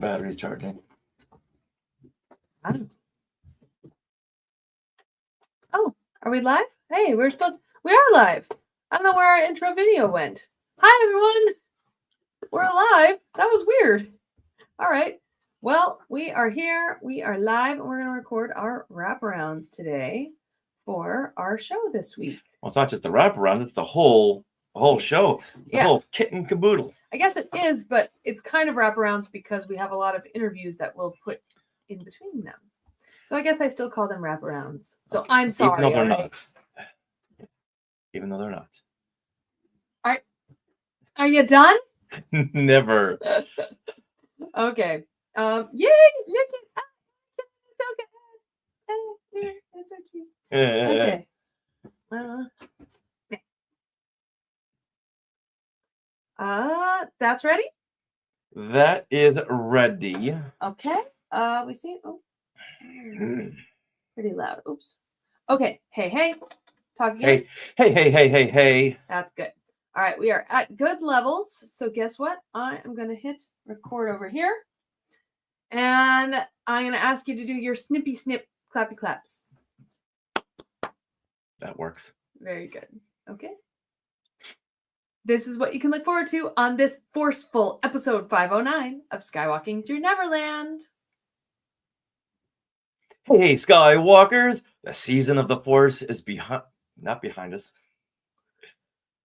Battery charging. Oh, are we live? Hey, we are live. I don't know where our intro video went. Hi, everyone. We're live. That was weird. All right. Well, we are here. We are live, and we're going to record our wraparounds today for our show this week. Well, it's not just the wraparounds; it's the whole show, the whole kit and caboodle. I guess it is, but it's kind of wraparounds because we have a lot of interviews that we'll put in between them. So I guess I still call them wraparounds. So okay. I'm sorry. Even though they're not. Even though they're not. Are you done? Never. Okay. Yay! Look at so good. That's so cute. Okay. That's ready? That is ready. Okay. We see. Oh. Pretty loud. Oops. Okay. Hey. Talk again. Hey. That's good. All right. We are at good levels. So guess what? I am going to hit record over here. And I'm going to ask you to do your snippy snip clappy claps. That works. Very good. Okay. This is what you can look forward to on this forceful episode 509 of Skywalking Through Neverland. Hey, Skywalkers! The season of the Force is not behind us.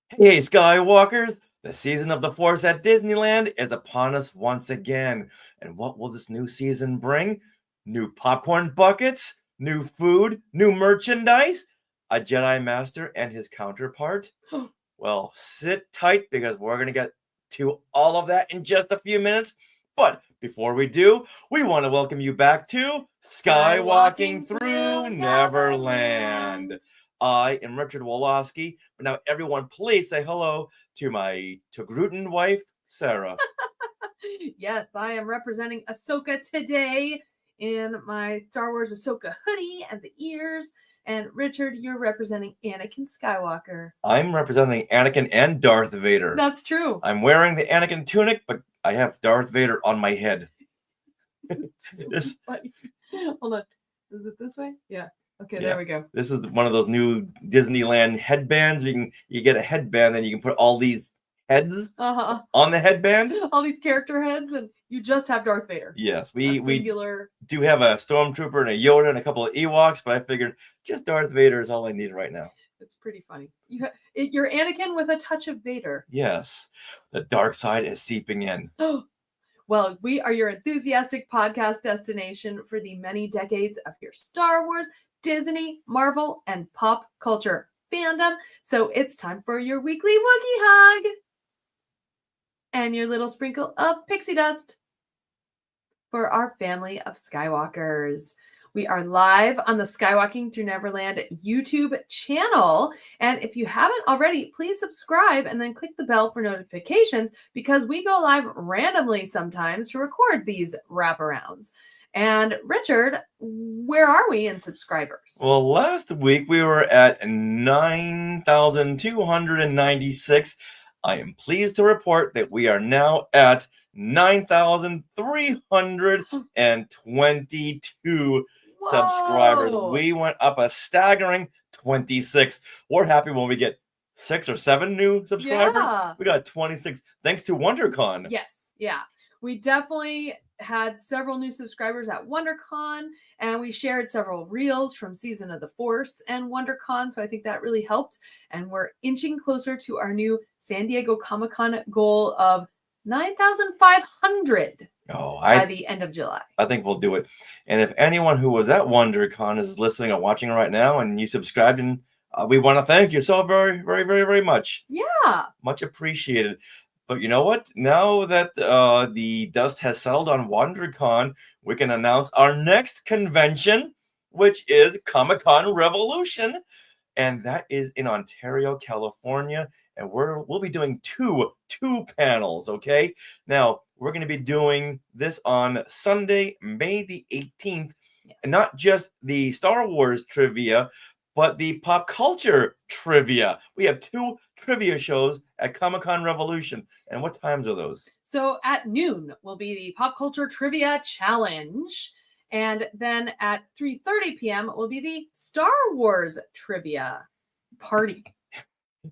Hey, Skywalkers! The season of the Force at Disneyland is upon us once again. And what will this new season bring? New popcorn buckets? New food? New merchandise? A Jedi Master and his counterpart? Well, sit tight because we're going to get to all of that in just a few minutes. But before we do, we want to welcome you back to Skywalking Through Neverland. I am Richard Woloski, but now everyone please say hello to my Togrutan wife, Sarah. Yes, I am representing Ahsoka today in my Star Wars Ahsoka hoodie and the ears. And Richard, you're representing Anakin Skywalker. I'm representing Anakin and Darth Vader. That's true. I'm wearing the Anakin tunic, but I have Darth Vader on my head. It's funny. Hold on. Is it this way? Yeah. Okay, there we go. This is one of those new Disneyland headbands. You get a headband, then you can put all these heads on the headband. All these character heads, and you just have Darth Vader. Yes, we do have a Stormtrooper and a Yoda and a couple of Ewoks, but I figured just Darth Vader is all I need right now. It's pretty funny. You're Anakin with a touch of Vader. Yes, the dark side is seeping in. Well, we are your enthusiastic podcast destination for the many decades of your Star Wars, Disney, Marvel, and pop culture fandom. So it's time for your weekly Wookiee hug and your little sprinkle of pixie dust for our family of Skywalkers. We are live on the Skywalking Through Neverland YouTube channel. And if you haven't already, please subscribe and then click the bell for notifications because we go live randomly sometimes to record these wraparounds. And Richard, where are we in subscribers? Well, last week we were at 9,296. I am pleased to report that we are now at 9,322 subscribers. We went up a staggering 26. We're happy when we get 6 or 7 new subscribers. Yeah. We got 26 thanks to WonderCon. Yes, yeah. We definitely had several new subscribers at WonderCon, and we shared several reels from Season of the Force and WonderCon, so I think that really helped. And we're inching closer to our new San Diego Comic-Con goal of 9,500 by the end of July. I think we'll do it. And if anyone who was at WonderCon is listening or watching right now and you subscribed, and we want to thank you so very, very, very, very much. Yeah. Much appreciated. But you know what? Now that the dust has settled on WonderCon, we can announce our next convention, which is Comic-Con Revolution. And that is in Ontario, California. And we'll be doing two panels, okay? Now, we're going to be doing this on Sunday, May the 18th. Yes. And not just the Star Wars trivia, but the pop culture trivia. We have 2 trivia shows at Comic-Con Revolution. And what times are those? So at noon will be the Pop Culture Trivia Challenge. And then at 3:30 p.m. will be the Star Wars Trivia Party.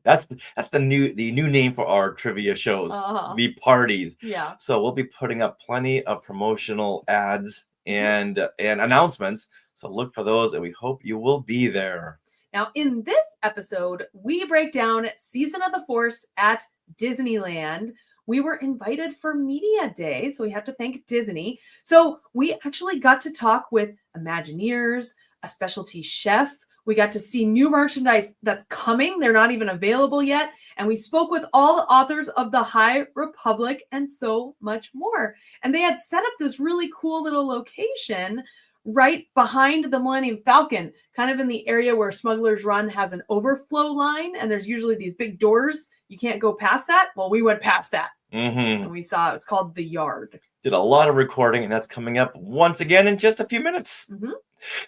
That's the new name for our trivia shows. The parties. Yeah. So we'll be putting up plenty of promotional ads and announcements. So look for those, and we hope you will be there. Now, in this episode, we break down Season of the Force at Disneyland. We were invited for Media Day, so we have to thank Disney. So we actually got to talk with Imagineers, a specialty chef. We got to see new merchandise that's coming. They're not even available yet. And we spoke with all the authors of the High Republic and so much more. And they had set up this really cool little location right behind the Millennium Falcon, kind of in the area where Smuggler's Run has an overflow line. And there's usually these big doors. You can't go past that. Well, we went past that. And we saw it's called The Yard. Did a lot of recording, and that's coming up once again in just a few minutes.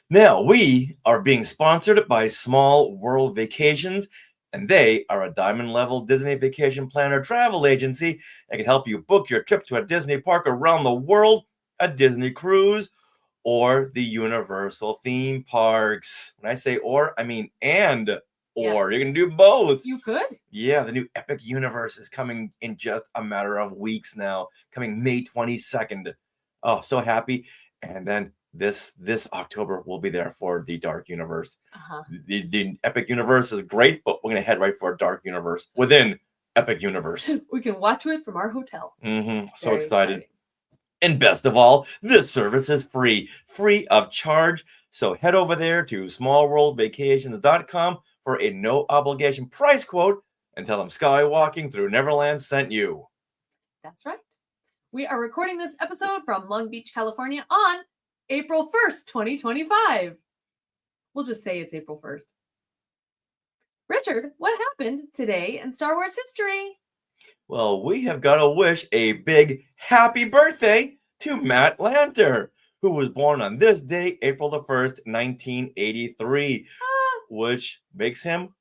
Now, we are being sponsored by Small World Vacations, and they are a diamond-level Disney vacation planner travel agency that can help you book your trip to a Disney park around the world, a Disney cruise, or the Universal theme parks. When I say or, I mean and. Or you can do both. You could. Yeah, the new Epic Universe is coming in just a matter of weeks now, coming May 22nd. Oh, so happy. And then this October, we'll be there for the Dark Universe. The Epic Universe is great, but we're going to head right for Dark Universe within Epic Universe. We can watch it from our hotel. So excited. And best of all, this service is free of charge. So head over there to smallworldvacations.com for a no obligation price quote and tell them Skywalking Through Neverland sent you. That's right. We are recording this episode from Long Beach, California on April 1st, 2025. We'll just say it's April 1st. Richard, what happened today in Star Wars history? Well, we have got to wish a big happy birthday to Matt Lanter, who was born on this day, April the 1st, 1983, which makes him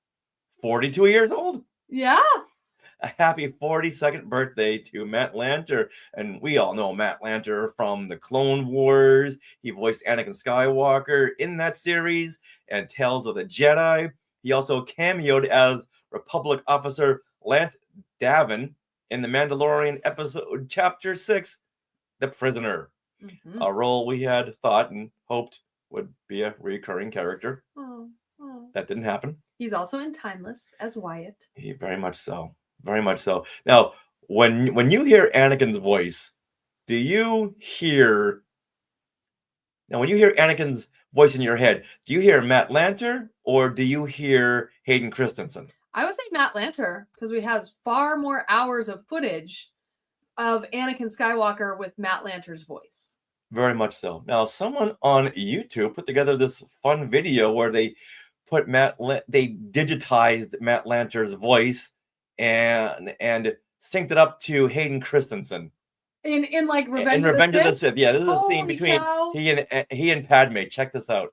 42 years old. Yeah. A happy 42nd birthday to Matt Lanter. And we all know Matt Lanter from the Clone Wars. He voiced Anakin Skywalker in that series and Tales of the Jedi. He also cameoed as Republic Officer Lant Davin in the Mandalorian episode Chapter 6, The Prisoner. A role we had thought and hoped would be a recurring character. That didn't happen. He's also in Timeless as Wyatt. Very much so. Very much so. Now, when you hear Anakin's voice, do you hear... Now, when you hear Anakin's voice in your head, do you hear Matt Lanter or do you hear Hayden Christensen? I would say Matt Lanter, because we have far more hours of footage of Anakin Skywalker with Matt Lanter's voice. Very much so. Now, someone on YouTube put together this fun video where they put they digitized Matt Lanter's voice and synced it up to Hayden Christensen. In like Revenge of the Sith. Yeah, this is a scene between cow. he and Padme. Check this out.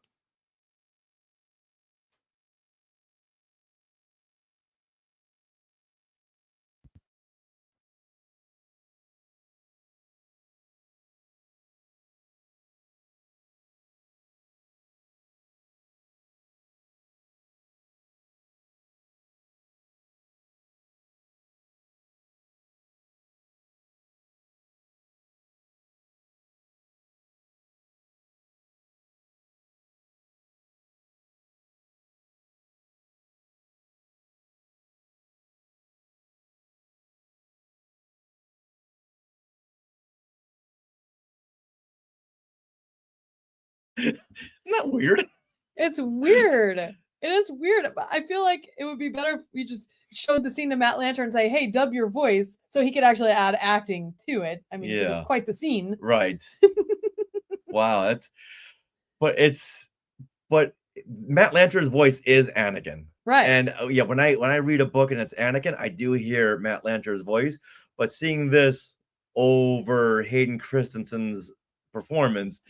Isn't that weird? It's weird. It is weird. But I feel like it would be better if we just showed the scene to Matt Lanter and say, hey, dub your voice, so he could actually add acting to it. I mean, 'cause it's quite the scene. Right. Wow, but Matt Lanter's voice is Anakin. Right. And yeah, when I read a book and it's Anakin, I do hear Matt Lanter's voice, but seeing this over Hayden Christensen's performance,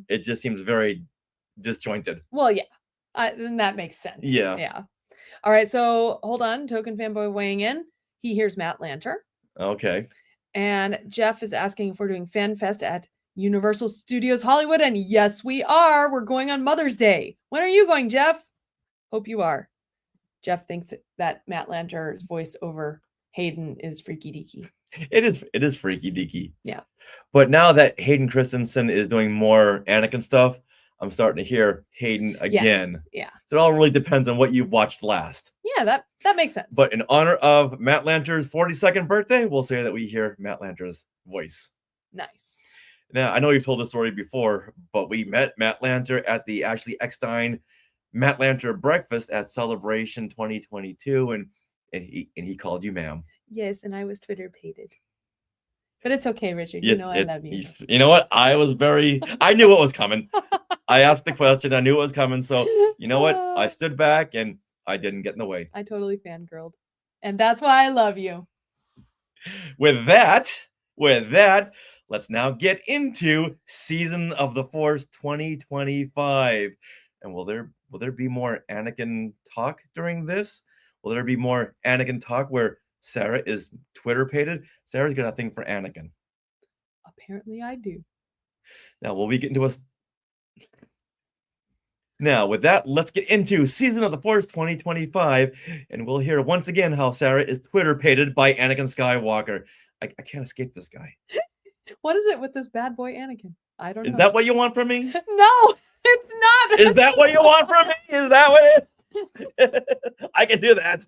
it just seems very disjointed. Well, yeah. Then that makes sense. Yeah. Yeah. All right. So hold on. Token fanboy weighing in. He hears Matt Lanter. Okay. And Jeff is asking if we're doing Fan Fest at Universal Studios Hollywood. And yes, we are. We're going on Mother's Day. When are you going, Jeff? Hope you are. Jeff thinks that Matt Lanter's voice over Hayden is freaky deaky. It is freaky deaky. Yeah. But now that Hayden Christensen is doing more Anakin stuff, I'm starting to hear Hayden again. Yeah. So it all really depends on what you've watched last. Yeah, that makes sense. But in honor of Matt Lanter's 42nd birthday, we'll say that we hear Matt Lanter's voice. Nice. Now, I know you've told the story before, but we met Matt Lanter at the Ashley Eckstein Matt Lanter breakfast at Celebration 2022, and he called you ma'am. Yes, and I was Twitter pated. But it's okay, Richard. You know I love you. You know what? I knew what was coming. I asked the question. I knew it was coming. So, you know what? I stood back and I didn't get in the way. I totally fangirled. And that's why I love you. With that, let's now get into Season of the Force 2025. And will there be more Anakin talk during this? Will there be more Anakin talk where Sarah is Twitter-pated? Sarah's got a thing for Anakin. Apparently I do. Now, will we get into Now, with that, let's get into Season of the Force 2025, and we'll hear once again how Sarah is Twitter-pated by Anakin Skywalker. I can't escape this guy. What is it with this bad boy Anakin? I don't know. Is that what you want from me? No, it's not. Is that what you want from me? Is that what it? I can do that.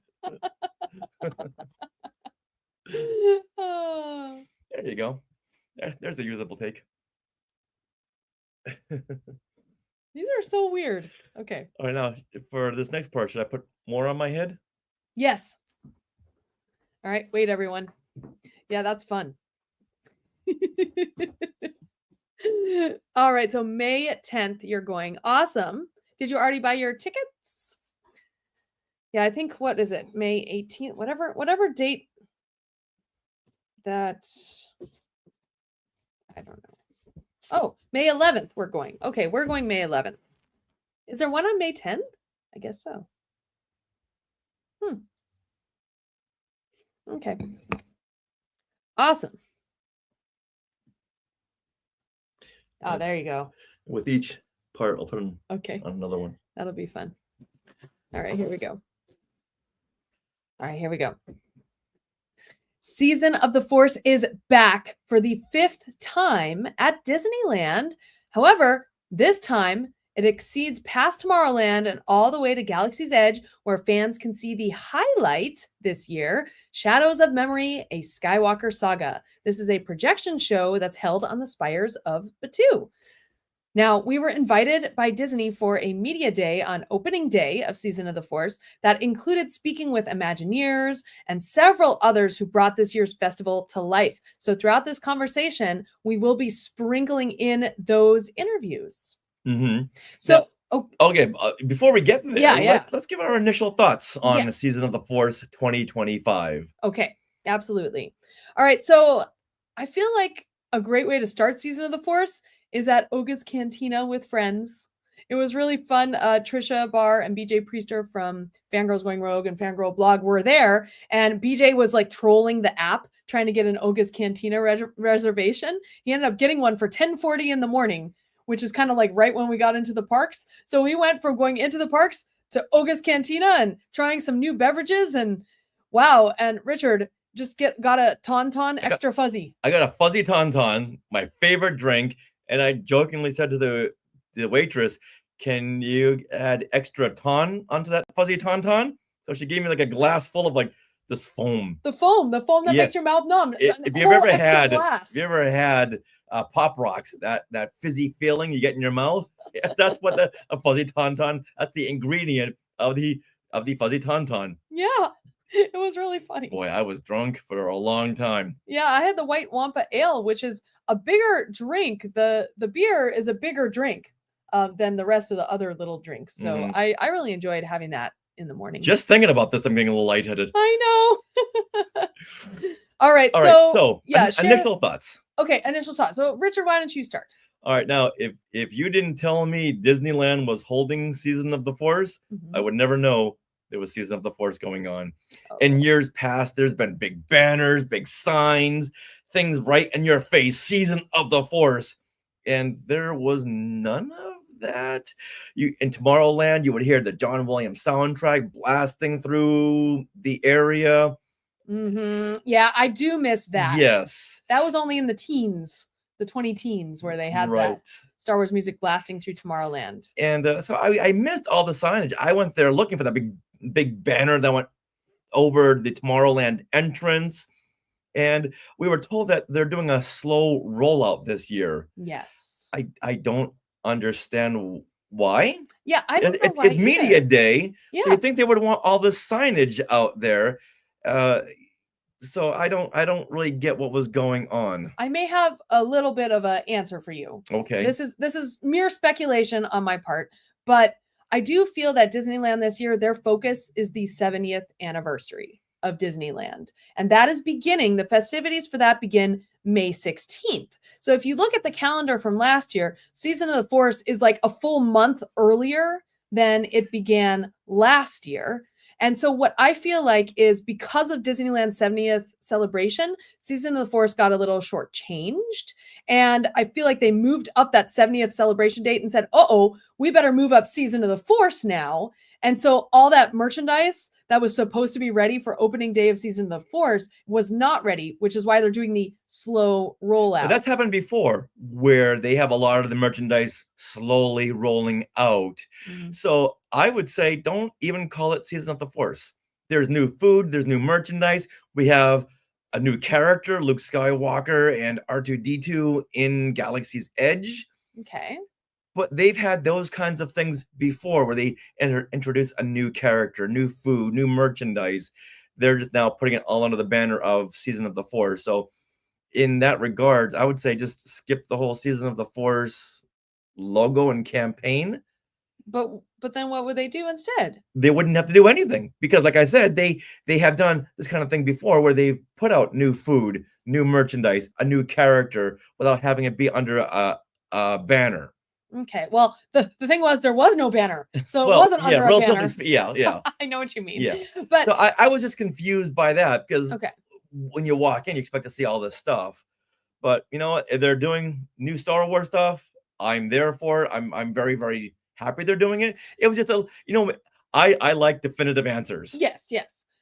There you go. There's a usable take. These are so weird. Okay. All right, now for this next part, should I put more on my head? Yes. All right, wait, everyone. Yeah, that's fun. All right, so May 10th, you're going. Awesome. Did you already buy your tickets? Yeah, I think, what is it? May 18th, whatever date that, I don't know. Oh, May 11th, we're going. Okay, we're going May 11th. Is there one on May 10th? I guess so. Okay. Awesome. Oh, there you go. With each part, I'll put on another one. That'll be fun. All right, here we go. Season of the Force is back for the 5th time at Disneyland. However, this time it exceeds past Tomorrowland and all the way to Galaxy's Edge, where fans can see the highlight this year, Shadows of Memory, a Skywalker Saga. This is a projection show that's held on the spires of Batuu. Now, we were invited by Disney for a media day on opening day of Season of the Force that included speaking with Imagineers and several others who brought this year's festival to life. So throughout this conversation, we will be sprinkling in those interviews. Mm-hmm. So, okay, before we get there, let's give our initial thoughts on the Season of the Force 2025. Okay, absolutely. All right, so I feel like a great way to start Season of the Force is at Oga's Cantina with friends. It was really fun. Trisha Barr and BJ Priester from Fangirls Going Rogue and Fangirl Blog were there, and BJ was like trolling the app trying to get an Oga's Cantina reservation. He ended up getting one for 10:40 in the morning, which is kind of like right when we got into the parks. So we went from going into the parks to Oga's Cantina and trying some new beverages, and wow. And Richard just got a Tauntaun extra fuzzy. I got a fuzzy Tauntaun, my favorite drink. And I jokingly said to the waitress, "Can you add extra ton onto that fuzzy Tauntaun?" So she gave me like a glass full of like this foam. The foam that makes your mouth numb. If you've ever had Pop Rocks, that fizzy feeling you get in your mouth, that's what a fuzzy Tauntaun. That's the ingredient of the fuzzy Tauntaun. Yeah. It was really funny. Boy, I was drunk for a long time. Yeah, I had the White Wampa Ale, which is a bigger drink. The beer is a bigger drink than the rest of the other little drinks. So I really enjoyed having that in the morning. Just thinking about this, I'm getting a little lightheaded. I know. All right. So yeah, initial thoughts. Okay, initial thoughts. So Richard, why don't you start? All right, now if you didn't tell me Disneyland was holding Season of the Force, I Mhm. would never know there was Season of the Force going on. Oh. In years past, there's been big banners, big signs, things right in your face, Season of the Force, and there was none of that. You in Tomorrowland, you would hear the John Williams soundtrack blasting through the area. Yeah, I do miss that. Yes, That was only in the teens, the 2010s, where they had right. that Star Wars music blasting through Tomorrowland. And so I missed all the signage. I went there looking for that big banner that went over the Tomorrowland entrance. And we were told that they're doing a slow rollout this year. Yes. I don't understand why. Yeah, I don't know why It's media either. day, so Yeah. you'd think they would want all this signage out there. So I don't really get what was going on. I may have a little bit of an answer for you. Okay. This is mere speculation on my part, but I do feel that Disneyland this year, their focus is the 70th anniversary of Disneyland. And that is beginning, the festivities for that begin May 16th. So if you look at the calendar from last year, Season of the Force is like a full month earlier than it began last year. And so what I feel like is because of Disneyland's 70th celebration, Season of the Force got a little shortchanged. And I feel like they moved up that 70th celebration date and said, uh-oh, we better move up Season of the Force now. And so all that merchandise that was supposed to be ready for opening day of Season of the Force was not ready, which is why they're doing the slow rollout. But that's happened before, where they have a lot of the merchandise slowly rolling out. So I would say don't even call it Season of the Force. There's new food, there's new merchandise. We have a new character, Luke Skywalker and R2-D2 in Galaxy's Edge. Okay. But they've had those kinds of things before where they introduce a new character, new food, new merchandise. They're just now putting it all under the banner of Season of the Force. So in that regard, I would say just skip the whole Season of the Force logo and campaign. But then what would they do instead? They wouldn't have to do anything because, like I said, they have done this kind of thing before where they've put out new food, new merchandise, a new character without having it be under a banner. Okay. Well, the thing was there was no banner. So it wasn't under a banner. Yeah. I know what you mean. Yeah. But so I was just confused by that because okay. when you walk in, you expect to see all this stuff. But you know what? If they're doing new Star Wars stuff, I'm there for it. I'm very, very happy they're doing it. It was just I like definitive answers. Yes.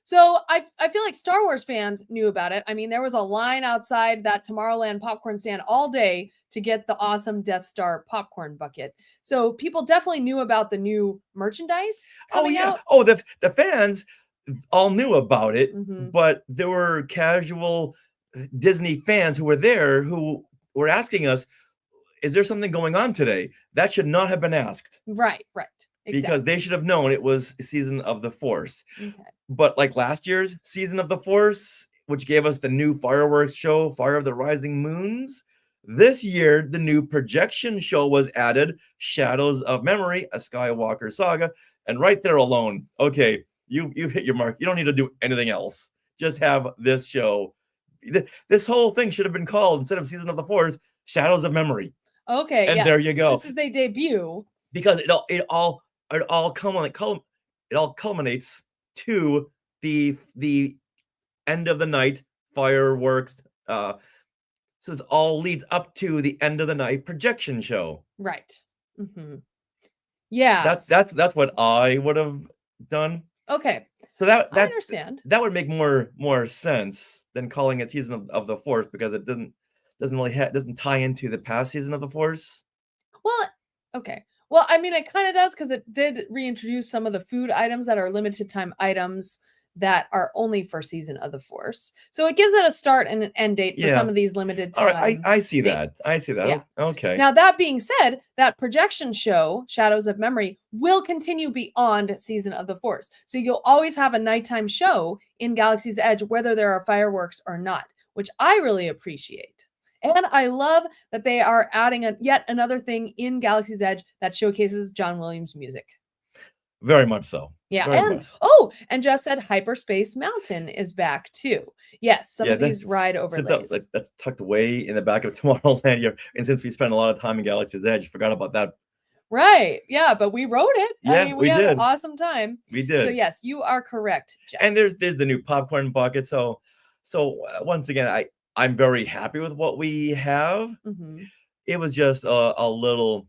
So I feel like Star Wars fans knew about it. I mean, there was a line outside that Tomorrowland popcorn stand all day to get the awesome Death Star popcorn bucket. So people definitely knew about the new merchandise coming out. Oh, the fans all knew about it, Mhm. but there were casual Disney fans who were there who were asking us, is there something going on today? That should not have been asked. Right. Exactly. Because they should have known it was Season of the Force. Okay. But like last year's Season of the Force, which gave us the new fireworks show, Fire of the Rising Moons, this year the new projection show was added, Shadows of Memory, a Skywalker saga. And right there alone, okay, you hit your mark. You don't need to do anything else. Just have this show. This whole thing should have been called, instead of Season of the Force, Shadows of Memory. Okay. And there you go. This is their debut. Because it all culminates to the end of the night fireworks. So it all leads up to the end of the night projection show. Right. Mm-hmm. Yeah. That's what I would have done. Okay. So that I understand. That would make more sense than calling it Season of the Force, because it doesn't really doesn't tie into the past Season of the Force. Well, okay. Well, I mean, it kind of does, because it did reintroduce some of the food items that are limited time items that are only for Season of the Force. So it gives it a start and an end date for some of these limited time. All right, I see dates. that. I see that. Yeah. Okay. Now, that being said, that projection show, Shadows of Memory, will continue beyond Season of the Force. So you'll always have a nighttime show in Galaxy's Edge, whether there are fireworks or not, which I really appreciate. And I love that they are adding yet another thing in Galaxy's Edge that showcases John Williams' music. Very much so. Yeah. Very And fun. and Jeff said Hyperspace Mountain is back too. Yes, some of these ride overlays. That's tucked way in the back of Tomorrowland here. And since we spent a lot of time in Galaxy's Edge, forgot about that. Right. Yeah, but we rode it. I Yeah, mean, we had an did. awesome time. We So did. yes, you are correct, Jeff. And there's the new popcorn bucket. So once again, I'm very happy with what we have. Mhm. It was just a little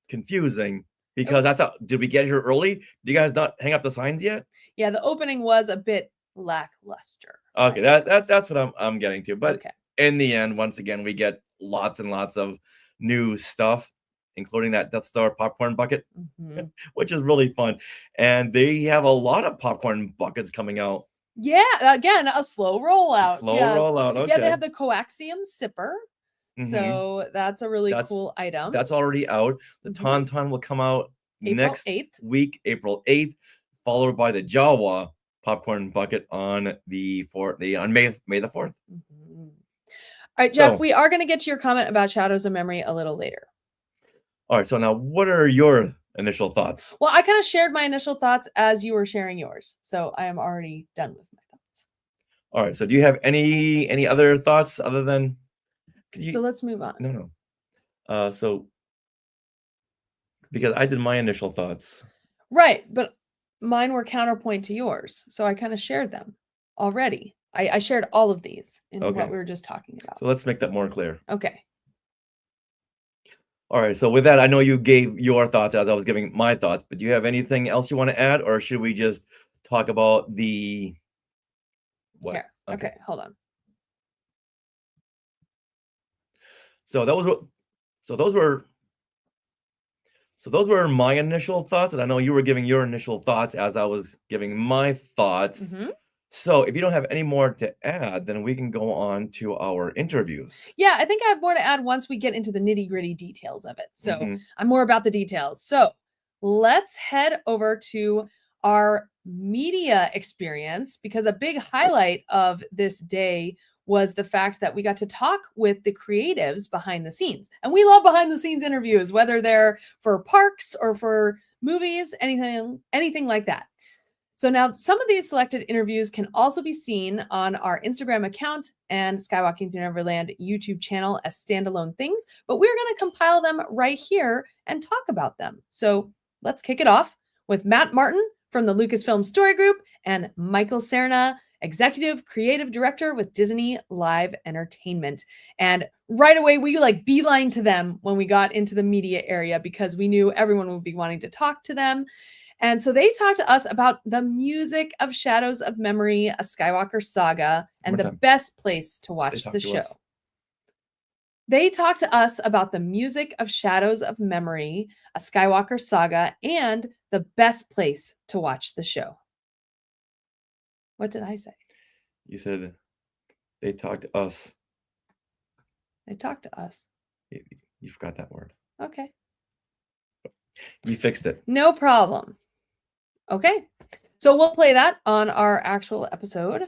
confusing because I thought, did we get here early? Did you guys not hang up the signs yet? Yeah, the opening was a bit lackluster. Okay, that's what I'm getting to. But Okay. in the end, once again, we get lots and lots of new stuff, including that Death Star popcorn bucket, Mhm. which is really fun. And they have a lot of popcorn buckets coming out. Yeah, again, a slow rollout. Rollout. Okay. Yeah, they have the coaxium sipper. Mhm. So that's a really cool item. That's already out. The Mhm. Tauntaun will come out April next 8th. week, April 8th, followed by the Jawa popcorn bucket on May the 4th. Mhm. All right, Jeff, we are going to get to your comment about Shadows of Memory a little later. All right, so now what are your initial thoughts? Well, I kind of shared my initial thoughts as you were sharing yours. So I am already done with my thoughts. All right, so do you have any other thoughts other than So let's move on. No. So because I did my initial thoughts. Right, but mine were counterpoint to yours. So I kind of shared them already. I shared all of these in what we were just talking about. So let's make that more clear. Okay. All right, so with that, I know you gave your thoughts as I was giving my thoughts, but do you have anything else you want to add, or should we just talk about the what? Here. Okay, hold on. So those were my initial thoughts, and I know you were giving your initial thoughts as I was giving my thoughts. Mhm. So if you don't have any more to add, then we can go on to our interviews. Yeah, I think I have more to add once we get into the nitty-gritty details of it. So Mhm. I'm more about the details. So let's head over to our media experience because a big highlight of this day was the fact that we got to talk with the creatives behind the scenes. And we love behind the scenes interviews, whether they're for parks or for movies, anything like that. So now some of these selected interviews can also be seen on our Instagram account and Skywalking Through Neverland YouTube channel as standalone things, but we're going to compile them right here and talk about them. So let's kick it off with Matt Martin from the Lucasfilm Story Group and Michael Serna, Executive Creative Director with Disney Live Entertainment. And right away, we beeline to them when we got into the media area because we knew everyone would be wanting to talk to them. And so they talked to us about the music of Shadows of Memory, a Skywalker saga, and the best place to watch the show. They talked to us about the music of Shadows of Memory, a Skywalker saga, and the best place to watch the show. What did I say? You said they talked to us. They talked to us. You forgot that word. Okay. You fixed it. No problem. Okay. So we'll play that on our actual episode.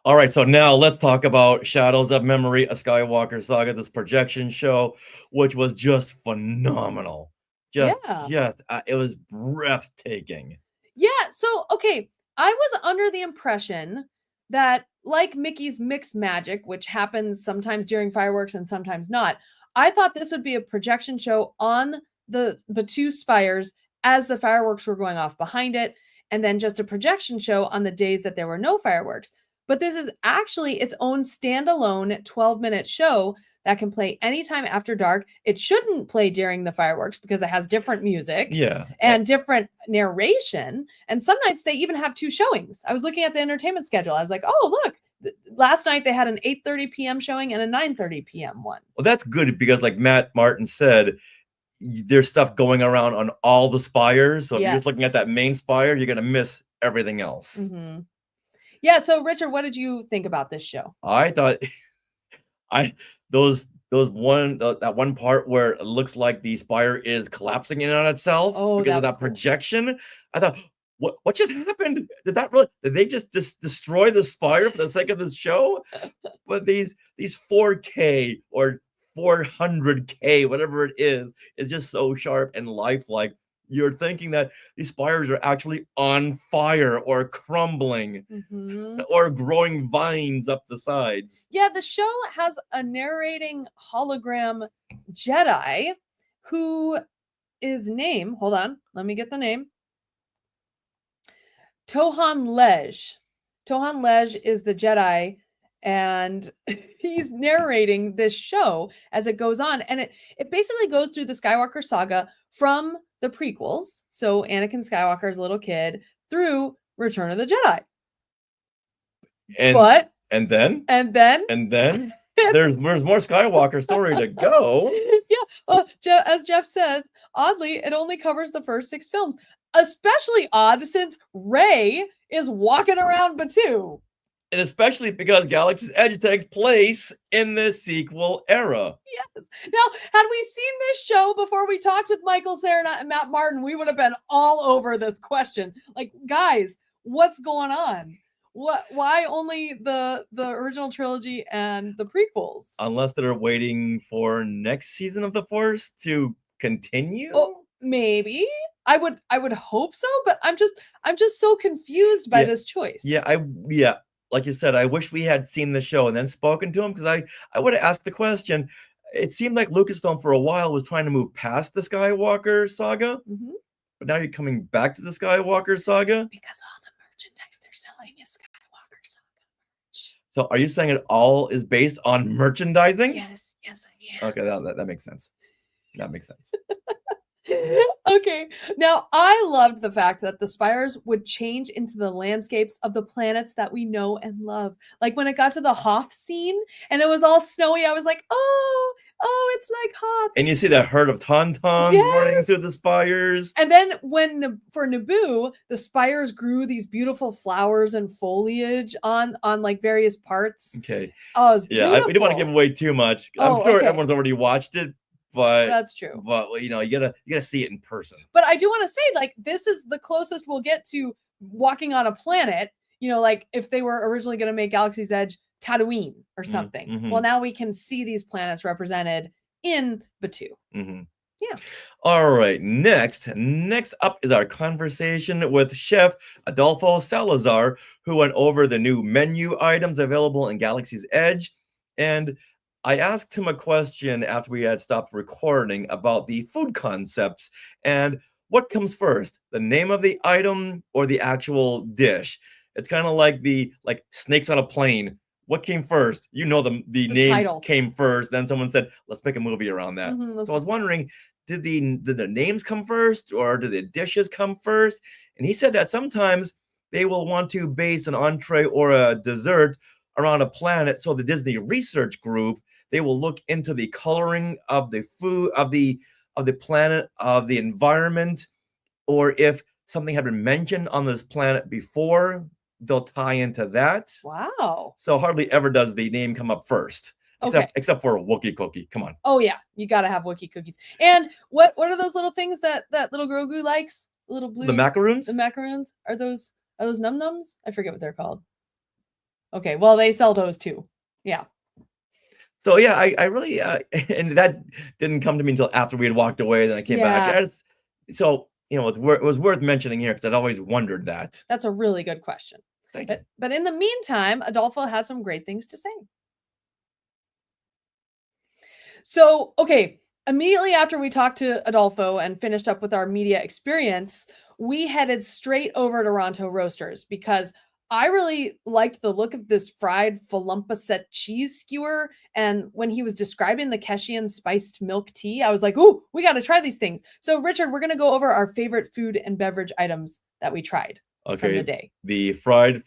All right, so now let's talk about Shadows of Memory, a Skywalker saga, this projection show, which was just phenomenal. It was breathtaking. Yeah, so, okay, I was under the impression that, like Mickey's Mix Magic, which happens sometimes during fireworks and sometimes not, I thought this would be a projection show on the two spires as the fireworks were going off behind it, and then just a projection show on the days that there were no fireworks. But this is actually its own standalone 12-minute show that can play anytime after dark. It shouldn't play during the fireworks because it has different music and different narration. And some nights they even have two showings. I was looking at the entertainment schedule. I was like, oh, look, last night they had an 8:30 p.m. showing and a 9:30 p.m. one. Well, that's good because like Matt Martin said, there's stuff going around on all the spires. So if you're just looking at that main spire, you're going to miss everything else. Mm-hmm. Yeah. So Richard, what did you think about this show? I thought that one part where it looks like the spire is collapsing in on itself because of that projection. I thought, what just happened? Did they just destroy the spire for the sake of this show? But these 4K or 400K, whatever it is just so sharp and lifelike. you're thinking that these spires are actually on fire or crumbling or growing vines up the sides. Yeah, the show has a narrating hologram Jedi who is named, hold on, let me get the name. Tohan Lej. Tohan Lej is the Jedi, and he's narrating this show as it goes on. And it basically goes through the Skywalker saga from the prequels. So Anakin Skywalker as a little kid through Return of the Jedi. And then there's there's more Skywalker story to go. Yeah, as Jeff said, oddly, it only covers the first 6 films. Especially odd since Rey is walking around Batuu. And especially because Galaxy's Edge takes place in the sequel era. Yes. Now, had we seen this show before we talked with Michael Cera and Matt Martin, we would have been all over this question. Like, guys, what's going on? Why only the original trilogy and the prequels? Unless they're waiting for next season of The Force to continue? Oh, maybe. I would hope so, but I'm just so confused by this choice. Yeah, like you said, I wish we had seen the show and then spoken to him, because I would have asked the question. It seemed like Lucasfilm for a while was trying to move past the Skywalker saga, but now you're coming back to the Skywalker saga because all the merchandise they're selling is Skywalker saga merch. So are you saying it all is based on merchandising? Yes, I am. Okay, that makes sense. That makes sense. Okay, now I loved the fact that the spires would change into the landscapes of the planets that we know and love. Like when it got to the Hoth scene and it was all snowy, I was like, oh, it's like Hoth. And you see that herd of tauntauns running through the spires. And then for Naboo, the spires grew these beautiful flowers and foliage on like various parts. Okay. Oh, it was beautiful. We don't want to give away too much. I'm sure everyone's already watched it. But that's true. But you gotta see it in person. But I do want to say, like, this is the closest we'll get to walking on a planet. Like if they were originally going to make Galaxy's Edge Tatooine or something. Well, now we can see these planets represented in Batuu. Yeah. All right. Next up is our conversation with Chef Adolfo Salazar, who went over the new menu items available in Galaxy's Edge. And I asked him a question after we had stopped recording about the food concepts and what comes first, the name of the item or the actual dish. It's kind of like snakes on a plane. What came first? The name title came first. Then someone said, let's make a movie around that. So I was wondering, did the names come first or did the dishes come first? And he said that sometimes they will want to base an entree or a dessert around a planet. So the Disney Research Group, they will look into the coloring of the food, of the planet, of the environment, or if something had been mentioned on this planet before, they'll tie into that. Wow. So hardly ever does the name come up first, except for a Wookiee cookie. Come on. Oh yeah, you gotta have Wookiee cookies. And what are those little things that little Grogu likes? Little blue. The macaroons. The macaroons are those num nums? I forget what they're called. Okay, well they sell those too. Yeah. So yeah, I really and that didn't come to me until after we had walked away. Then I came back. It was worth mentioning here because I'd always wondered that. That's a really good question. Thank you. But in the meantime, Adolfo had some great things to say. So, okay, immediately after we talked to Adolfo and finished up with our media experience, we headed straight over to Ronto Roasters because I really liked the look of this fried Falumpasset cheese skewer. And when he was describing the Keshian spiced milk tea, I was like, ooh, we got to try these things. So, Richard, we're going to go over our favorite food and beverage items that we tried from the day. The fried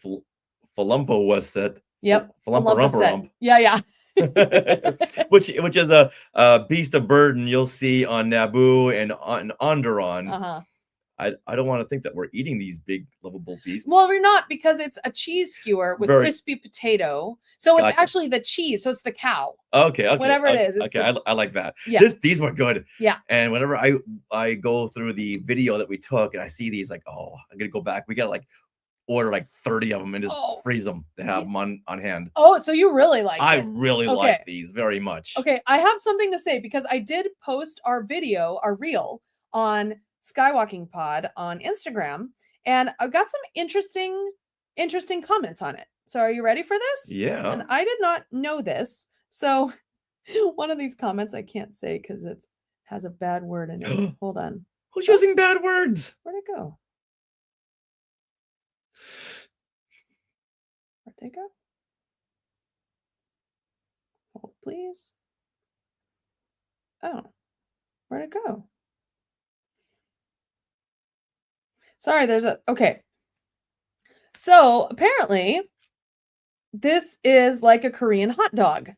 Falumpasset. Yep. Falumpasset. Yeah. which is a beast of burden you'll see on Naboo and on Onderon. I don't want to think that we're eating these big lovable beasts. Well, we're not, because it's a cheese skewer with crispy potato. So it's actually the cheese. So it's the cow. Okay. Whatever it is. Okay, I like that. Yeah. These were good. Yeah. And whenever I go through the video that we took and I see these, like, oh, I'm gonna go back. We gotta order 30 of them and just freeze them to have them on hand. Oh, so you really like it. I really like these very much. Okay, I have something to say because I did post our video, our reel, on Skywalking Pod on Instagram, and I've got some interesting comments on it. So are you ready for this? Yeah. And I did not know this. So one of these comments I can't say because it has a bad word in it. Hold on. Who's using bad words? Where'd it go? Where'd they go? Hold, please. Oh, where'd it go? Sorry, okay. So apparently, this is like a Korean hot dog.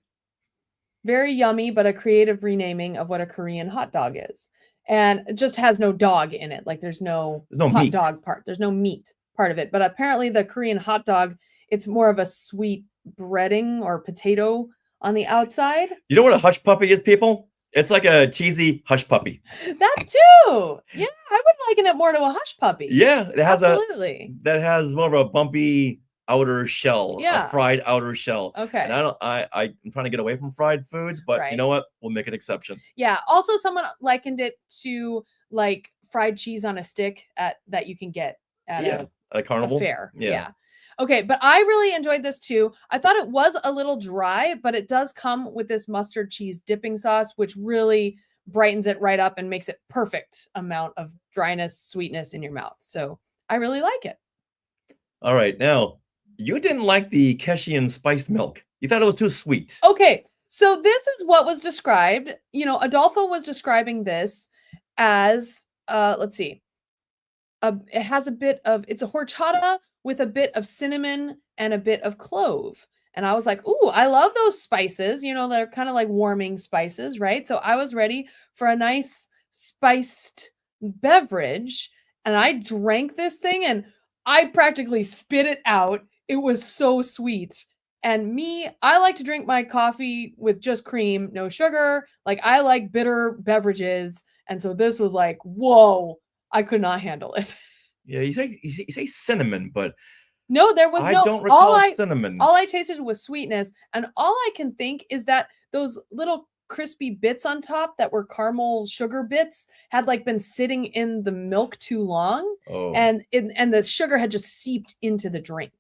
Very yummy, but a creative renaming of what a Korean hot dog is. And it just has no dog in it. Like there's no hot meat. Dog part. There's no meat part of it. But apparently the Korean hot dog, it's more of a sweet breading or potato on the outside. You know what a hush puppy is, people? It's like a cheesy hush puppy. That too. Yeah, I would liken it more to a hush puppy. Yeah, it has absolutely. That has more of a bumpy outer shell, yeah. a fried outer shell. Okay. And I'm trying to get away from fried foods, but you know what? We'll make an exception. Yeah. Also, someone likened it to like fried cheese on a stick that you can get at a carnival fair. Yeah. Okay, but I really enjoyed this too. I thought it was a little dry, but it does come with this mustard cheese dipping sauce, which really brightens it right up and makes it perfect amount of dryness, sweetness in your mouth. So I really like it. All right, now you didn't like the Keshian spiced milk. You thought it was too sweet. Okay, so this is what was described. You know, Adolfo was describing this as, let's see, it has a bit of, it's a horchata with a bit of cinnamon and a bit of clove. And I was like, ooh, I love those spices. You know, they're kind of like warming spices, right? So I was ready for a nice spiced beverage. And I drank this thing and I practically spit it out. It was so sweet. And I like to drink my coffee with just cream, no sugar. Like I like bitter beverages. And so this was like, whoa, I could not handle it. Yeah, you say cinnamon, but no, there was I don't recall cinnamon. All I tasted was sweetness, and all I can think is that those little crispy bits on top that were caramel sugar bits had like been sitting in the milk too long, and the sugar had just seeped into the drink.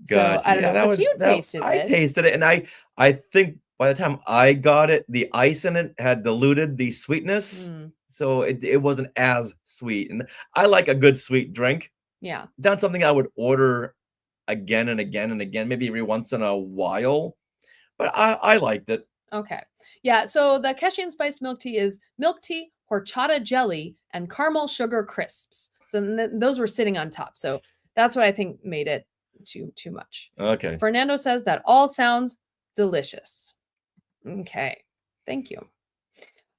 Gotcha. So I don't know, but you tasted it. I tasted it, and I think by the time I got it, the ice in it had diluted the sweetness. So it wasn't as sweet. And I like a good sweet drink. Yeah. Not something I would order again and again and again, maybe every once in a while. But I liked it. Okay. Yeah. So the Keshian spiced milk tea is milk tea, horchata jelly, and caramel sugar crisps. So those were sitting on top. So that's what I think made it too much. Okay. Fernando says that all sounds delicious. Okay. Thank you.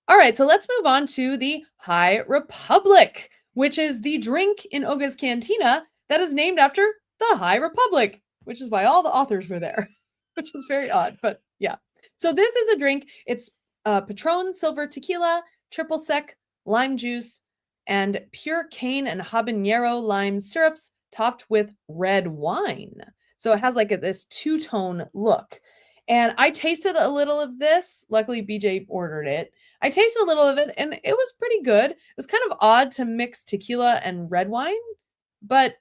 All right, so let's move on to the High Republic, which is the drink in Oga's Cantina that is named after the High Republic, which is why all the authors were there, which is very odd, but yeah. So this is a drink. It's Patron Silver Tequila, triple sec, lime juice, and pure cane and habanero lime syrups topped with red wine. So it has like this two-tone look. And I tasted a little of this. Luckily, BJ ordered it. I tasted a little of it and it was pretty good. It was kind of odd to mix tequila and red wine, but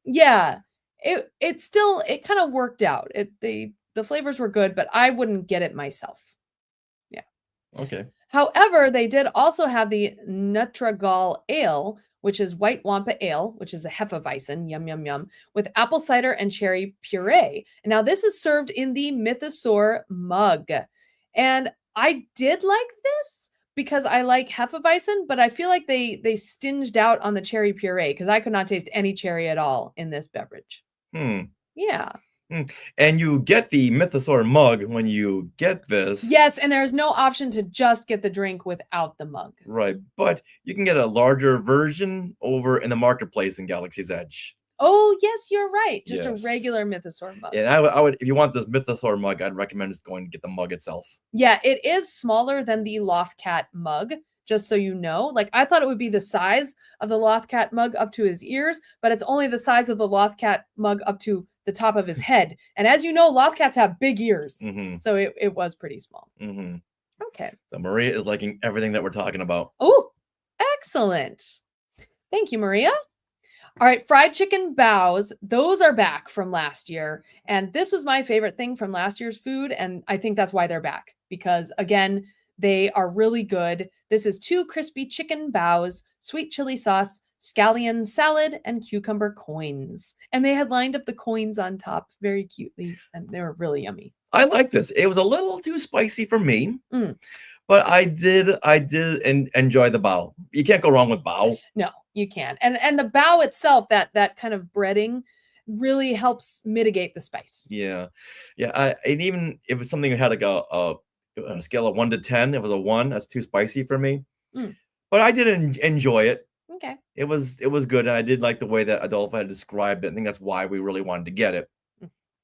yeah, it kind of worked out. The flavors were good, but I wouldn't get it myself. Yeah. Okay. However, they did also have the Nutragal Ale, which is white wampa ale, which is a Hefeweizen, yum, yum, yum, with apple cider and cherry puree. And now this is served in the Mythosaur mug. And I did like this because I like Hefeweizen, but I feel like they stinged out on the cherry puree because I could not taste any cherry at all in this beverage. Yeah. And you get the Mythosaur mug when you get this. Yes, and there's no option to just get the drink without the mug. Right, but you can get a larger version over in the marketplace in Galaxy's Edge. Oh, yes, you're right. Just a regular Mythosaur mug. And I would, if you want this Mythosaur mug, I'd recommend just going to get the mug itself. Yeah, it is smaller than the Lothcat mug, just so you know. Like, I thought it would be the size of the Lothcat mug up to his ears, but it's only the size of the Lothcat mug up to the top of his head. And as you know, Lothcats have big ears. So it was pretty small. Okay. So Maria is liking everything that we're talking about. Oh, Excellent. Thank you, Maria. All right, fried chicken bows. Those are back from last year. And this was my favorite thing from last year's food. And I think that's why they're back because, again, they are really good. This is 2 crispy chicken bows, sweet chili sauce, scallion salad, and cucumber coins. And they had lined up the coins on top very cutely. And they were really yummy. I like this. It was a little too spicy for me. Mm. But I did enjoy the bao. You can't go wrong with bao. No, you can't. And the bao itself, that kind of breading really helps mitigate the spice. Yeah. And even if it's something that had like a scale of 1 to 10, it was a 1. That's too spicy for me. Mm. But I did enjoy it. Okay. It was good. And I did like the way that Adolfo had described it. I think that's why we really wanted to get it.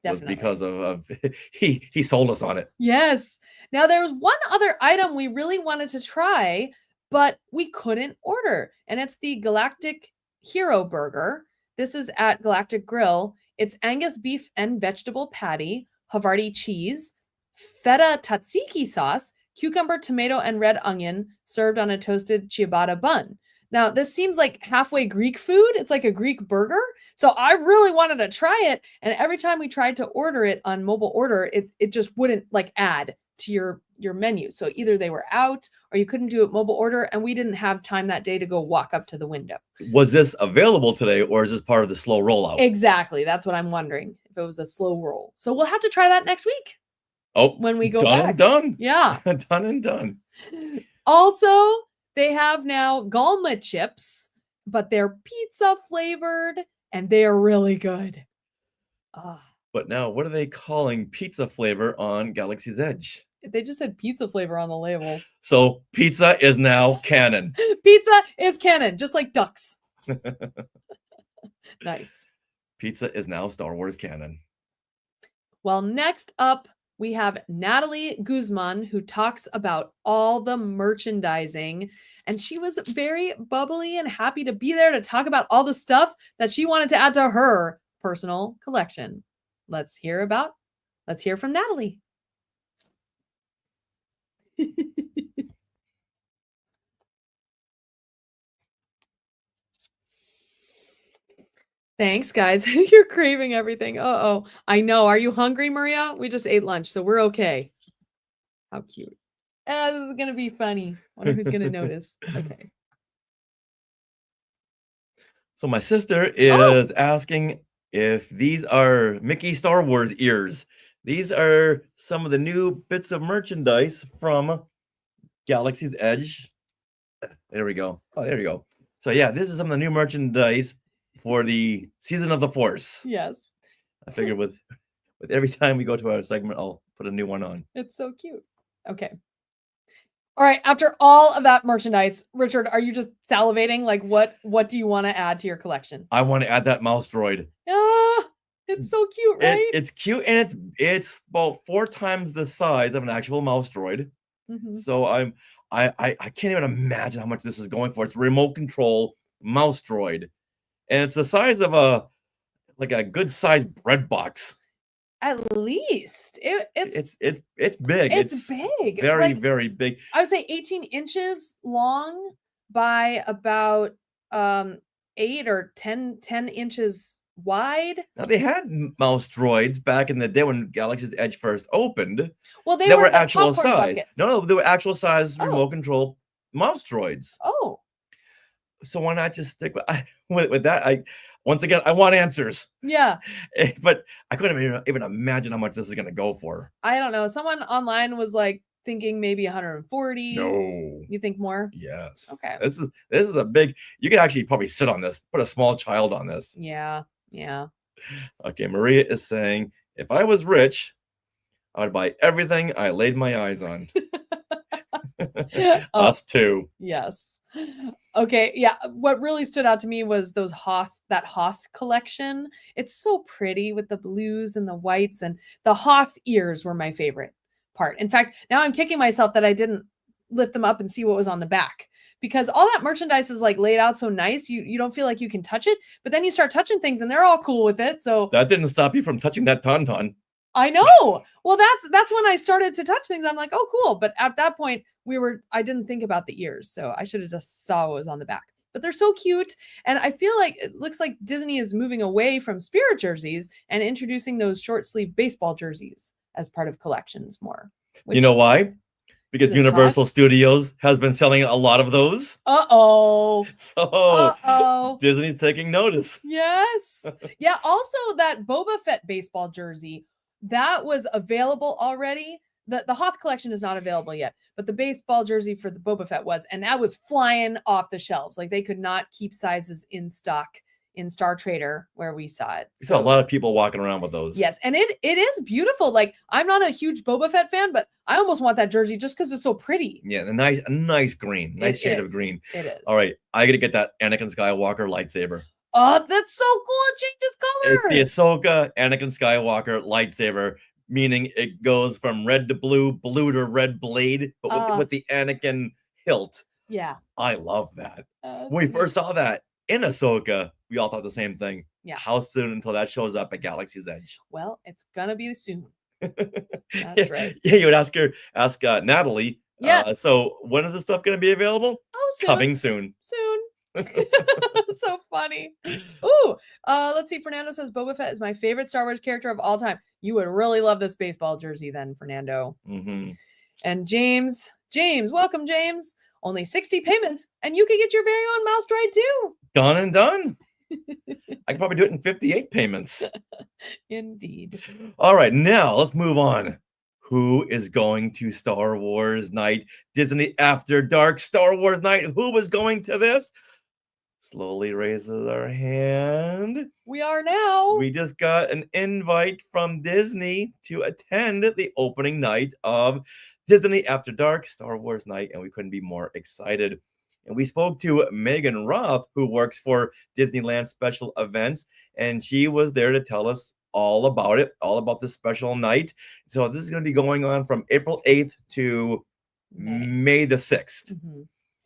Definitely. Was because of he sold us on it. Yes. Now there was one other item we really wanted to try, but we couldn't order, and it's the Galactic Hero Burger. This is at Galactic Grill. It's Angus beef and vegetable patty, Havarti cheese, feta tzatziki sauce, cucumber, tomato, and red onion served on a toasted ciabatta bun. Now, this seems like halfway Greek food. It's like a Greek burger. So I really wanted to try it. And every time we tried to order it on mobile order, it just wouldn't like add to your menu. So either they were out or you couldn't do it mobile order. And we didn't have time that day to go walk up to the window. Was this available today or is this part of the slow rollout? Exactly. That's what I'm wondering if it was a slow roll. So we'll have to try that next week. Oh, when we go done back. And done. Yeah. Done and done. Also, they have now Galma chips, but they're pizza flavored and they are really good. But now, what are they calling pizza flavor on Galaxy's Edge? They just said pizza flavor on the label. So pizza is now canon. Pizza is canon, just like ducks. Nice. Pizza is now Star Wars canon. Well, next up, we have Natalie Guzman, who talks about all the merchandising. And she was very bubbly and happy to be there to talk about all the stuff that she wanted to add to her personal collection. Let's hear from Natalie. Thanks, guys. You're craving everything. Uh-oh. I know. Are you hungry, Maria? We just ate lunch, so we're okay. How cute. This is going to be funny. Wonder who's going to notice. Okay. So my sister is asking if these are Mickey Star Wars ears. These are some of the new bits of merchandise from Galaxy's Edge. There we go. Oh, there you go. So yeah, this is some of the new merchandise for the Season of the Force. Yes. I figured with every time we go to our segment, I'll put a new one on. It's so cute. Okay. All right. After all of that merchandise, Richard, are you just salivating? Like, what do you want to add to your collection? I want to add that mouse droid. It's so cute, right? It's cute, and it's about 4 times the size of an actual mouse droid. Mm-hmm. So I can't even imagine how much this is going for. It's a remote control mouse droid, and it's the size of a good sized bread box. At least it's big. It's big. Very, very big. I would say 18 inches long by about 8 or 10 inches wide. Now they had mouse droids back in the day when Galaxy's Edge first opened. Well, they were actual size. Buckets. No, they were actual size remote control mouse droids. Oh. So why not just stick with that? Once again, I want answers. Yeah. But I couldn't even imagine how much this is going to go for. I don't know. Someone online was like thinking maybe 140. No. You think more? Yes. Okay. This is a big, you could actually probably sit on this, put a small child on this. Yeah. Yeah. Okay. Maria is saying, if I was rich, I would buy everything I laid my eyes on. Us too. Yes. Okay. Yeah. What really stood out to me was that Hoth collection. It's so pretty with the blues and the whites, and the Hoth ears were my favorite part. In fact, now I'm kicking myself that I didn't lift them up and see what was on the back, because all that merchandise is like laid out so nice. You don't feel like you can touch it, but then you start touching things and they're all cool with it. So that didn't stop you from touching that tauntaun. I know. Well, that's when I started to touch things. I'm like, oh, cool. But at that point, I didn't think about the ears, so I should have just saw what was on the back. But they're so cute, and I feel like it looks like Disney is moving away from spirit jerseys and introducing those short sleeve baseball jerseys as part of collections more. You know why? Because it's Universal Studios has been selling a lot of those. Uh-oh. So Uh-oh. Disney's taking notice. Yes. Yeah, also that Boba Fett baseball jersey, that was available already. The Hoth collection is not available yet, but the baseball jersey for the Boba Fett was, and that was flying off the shelves. Like they could not keep sizes in stock in Star Trader where we saw it. You saw a lot of people walking around with those. Yes, and it is beautiful. Like I'm not a huge Boba Fett fan, but I almost want that jersey just because it's so pretty. Yeah, a nice green, nice shade of green. It is. All right, I got to get that Anakin Skywalker lightsaber. Oh, that's so cool! It changes color. It's the Ahsoka Anakin Skywalker lightsaber, meaning it goes from red to blue, blue to red blade, but with the Anakin hilt. Yeah, I love that. When we first saw that in Ahsoka, we all thought the same thing. Yeah. How soon until that shows up at Galaxy's Edge? Well, it's gonna be soon. That's right. Yeah, you would ask Natalie. Yeah. So when is this stuff going to be available? Oh, soon. Coming soon. So funny. Ooh, let's see. Fernando says Boba Fett is my favorite Star Wars character of all time. You would really love this baseball jersey then, Fernando. Mm-hmm. And James, welcome, James. Only 60 payments, and you can get your very own mouse droid too. Done and done. I could probably do it in 58 payments. Indeed. All right, now let's move on. Who is going to Star Wars Night? Disney After Dark Star Wars Night. Who was going to this? Slowly raises our hand. We are now. We just got an invite from Disney to attend the opening night of Disney After Dark Star Wars Night, and we couldn't be more excited. And we spoke to Megan Roth, who works for Disneyland Special Events, and she was there to tell us all about it, all about this special night. So this is going to be going on from April 8th to May the 6th. Mm-hmm.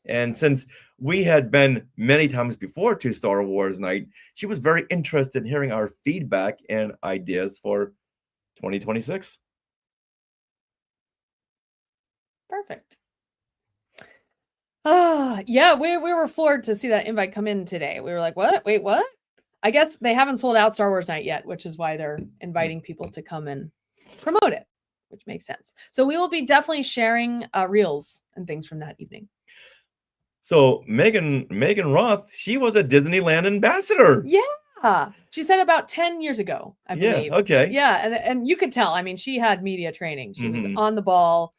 And since we had been many times before to Star Wars Night, she was very interested in hearing our feedback and ideas for 2026. Perfect. Yeah, we were floored to see that invite come in today. We were like, what? Wait, what? I guess they haven't sold out Star Wars Night yet, which is why they're inviting people to come and promote it, which makes sense. So we will be definitely sharing reels and things from that evening. So Megan Roth, she was a Disneyland ambassador. Yeah. She said about 10 years ago, I believe. Yeah, okay. Yeah, and you could tell. I mean, she had media training. She was on the ball.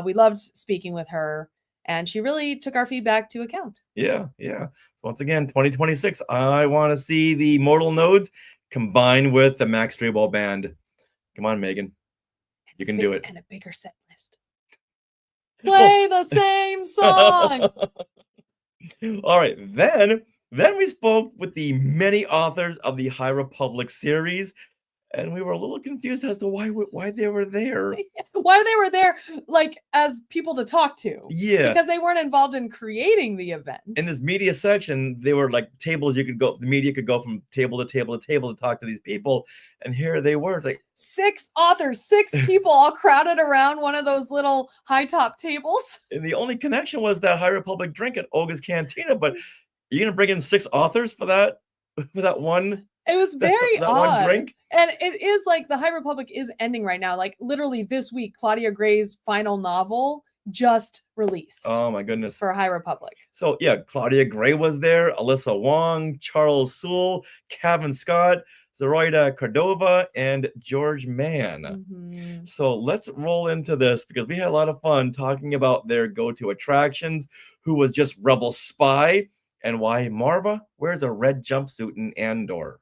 We loved speaking with her. And she really took our feedback to account. Yeah. So once again, 2026, I want to see the Mortal Nodes combined with the Max Streetball Band. Come on, Megan. You can do it. And a bigger set list. Play the same song. All right. Then we spoke with the many authors of the High Republic series. And we were a little confused as to why they were there. Why they were there, like, as people to talk to. Yeah. Because they weren't involved in creating the event. In this media section, they were like tables the media could go from table to table to table to talk to these people. And here they were, like 6 authors, 6 people all crowded around one of those little high top tables. And the only connection was that High Republic drink at Olga's Cantina. But you're going to bring in 6 authors for that one? It was very that odd. One drink? And it is like the High Republic is ending right now. Like literally this week, Claudia Gray's final novel just released. Oh my goodness. For High Republic. So yeah, Claudia Gray was there, Alyssa Wong, Charles Sewell, Kevin Scott, Zoraida Cordova, and George Mann. Mm-hmm. So let's roll into this because we had a lot of fun talking about their go-to attractions, who was just Rebel Spy, and why Marva wears a red jumpsuit in Andor.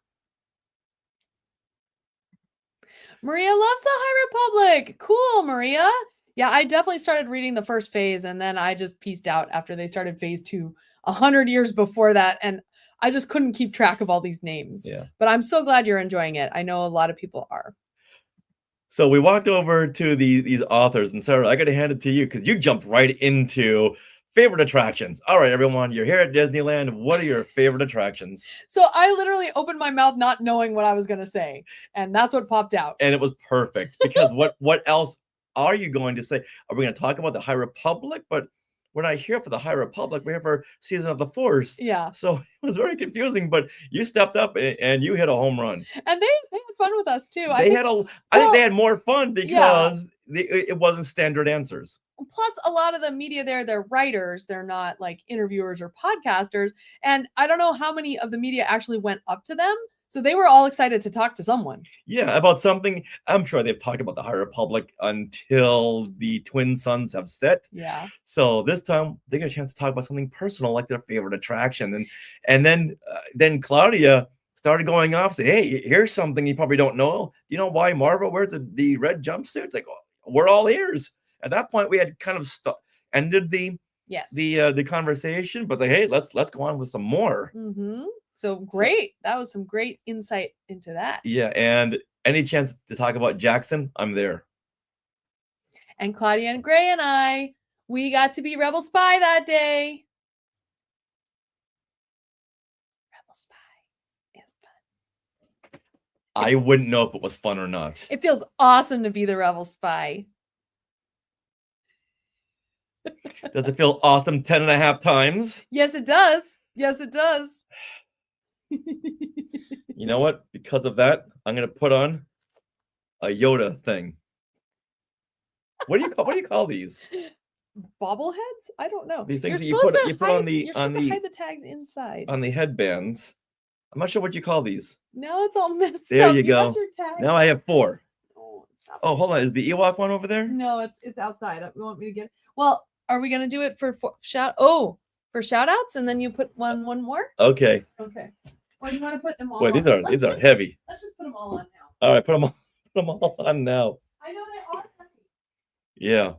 Maria loves the High Republic. Cool, Maria. Yeah, I definitely started reading the first phase, and then I just pieced out after they started phase 2 100 years before that, and I just couldn't keep track of all these names. Yeah. But I'm so glad you're enjoying it. I know a lot of people are. So we walked over to these authors, and Sarah, I got to hand it to you because you jumped right into favorite attractions. All right, everyone, you're here at Disneyland. What are your favorite attractions? So I literally opened my mouth not knowing what I was going to say, and that's what popped out. And it was perfect because what else are you going to say? Are we going to talk about the High Republic? But we're not here for the High Republic. We're here for Season of the Force. Yeah. So it was very confusing, but you stepped up and you hit a home run. And they had fun with us too. I think they had more fun because it wasn't standard answers. Plus, a lot of the media there, they're writers. They're not like interviewers or podcasters. And I don't know how many of the media actually went up to them. So they were all excited to talk to someone. Yeah, about something. I'm sure they've talked about the High Republic until the twin suns have set. Yeah. So this time they get a chance to talk about something personal, like their favorite attraction. And then Claudia started going off, say, hey, here's something you probably don't know. Do you know why Marvel wears the red jumpsuit? It's like, oh, we're all ears. At that point, we had kind of ended the conversation, but like, hey, let's go on with some more. Mm-hmm. So great. That was some great insight into that. Yeah, and any chance to talk about Jackson, I'm there. And Claudia and Gray and I, we got to be Rebel Spy that day. Rebel Spy is fun. I wouldn't know if it was fun or not. It feels awesome to be the Rebel Spy. Does it feel awesome 10.5 times? Yes, it does. Yes, it does. You know what? Because of that, I'm gonna put on a Yoda thing. What do you call these? Bobbleheads? I don't know. These things you put on the hide the tags inside. On the headbands. I'm not sure what you call these. Now it's all messed there up. You go. Now I have 4. Oh, hold on. Is the Ewok one over there? No, it's outside. You want me to get it? Well, are we gonna do it for shout outs and then you put one more? Okay. Okay. Or do you want to put them all? Wait, these are heavy. Let's just put them all on now. All right, put them all on now. I know they are heavy. Yeah.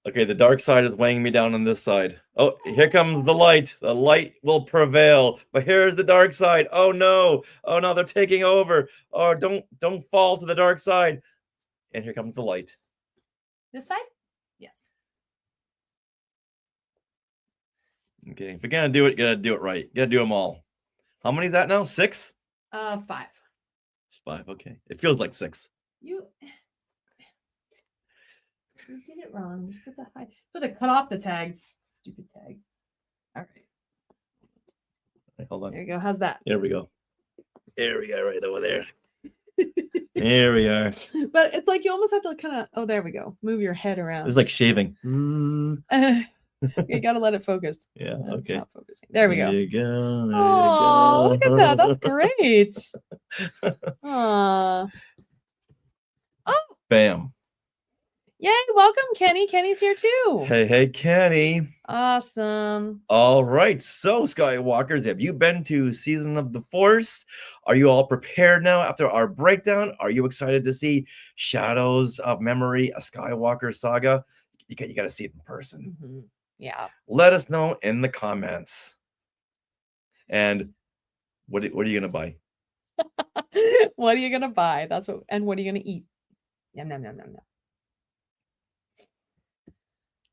Okay, the dark side is weighing me down on this side. Oh, here comes the light. The light will prevail. But here's the dark side. Oh no, they're taking over. Oh, don't fall to the dark side. And here comes the light. This side? Yes. Okay, if you're gonna do it, you gotta do it right. You gotta do them all. How many is that now? 6? 5. It's 5. Okay, it feels like 6. You did it wrong. You're supposed to cut off the tags. Stupid tags. All right. Hold on. There you go. How's that? There we go. There we go, right over there. There we are. But it's like you almost have to kind of. Oh, there we go. Move your head around. It's like shaving. You gotta let it focus. Yeah. That's okay. not focusing. There we go. There you go. There Oh, you go. look at that. That's great. Aww. Oh. Bam. Yay. Welcome, Kenny. Kenny's here too. Hey, Kenny. Awesome. All right. So, Skywalkers, have you been to Season of the Force? Are you all prepared now after our breakdown? Are you excited to see Shadows of Memory, a Skywalker saga? You got to see it in person. Mm-hmm. Yeah. Let us know in the comments. And what are you gonna buy? What are you gonna buy? And what are you gonna eat? Yum yum yum yum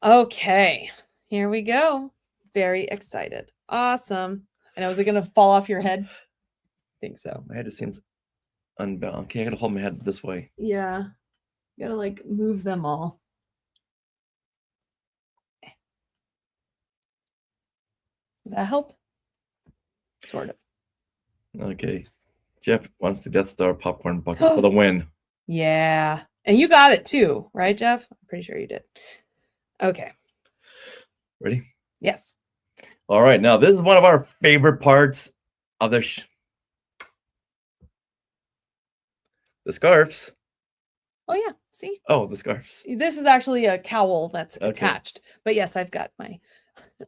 yum. Okay, here we go. Very excited. Awesome. And is it gonna fall off your head? I think so. My head just seems unbalanced. Okay, I gotta hold my head this way. Yeah. You gotta like move them all. Did that help? Sort of. Okay. Jeff wants the Death Star popcorn bucket for the win. Yeah. And you got it too, right, Jeff? I'm pretty sure you did. Okay. Ready? Yes. All right. Now, this is one of our favorite parts of the scarves. Oh, yeah. See? Oh, the scarves. This is actually a cowl that's attached. But yes, I've got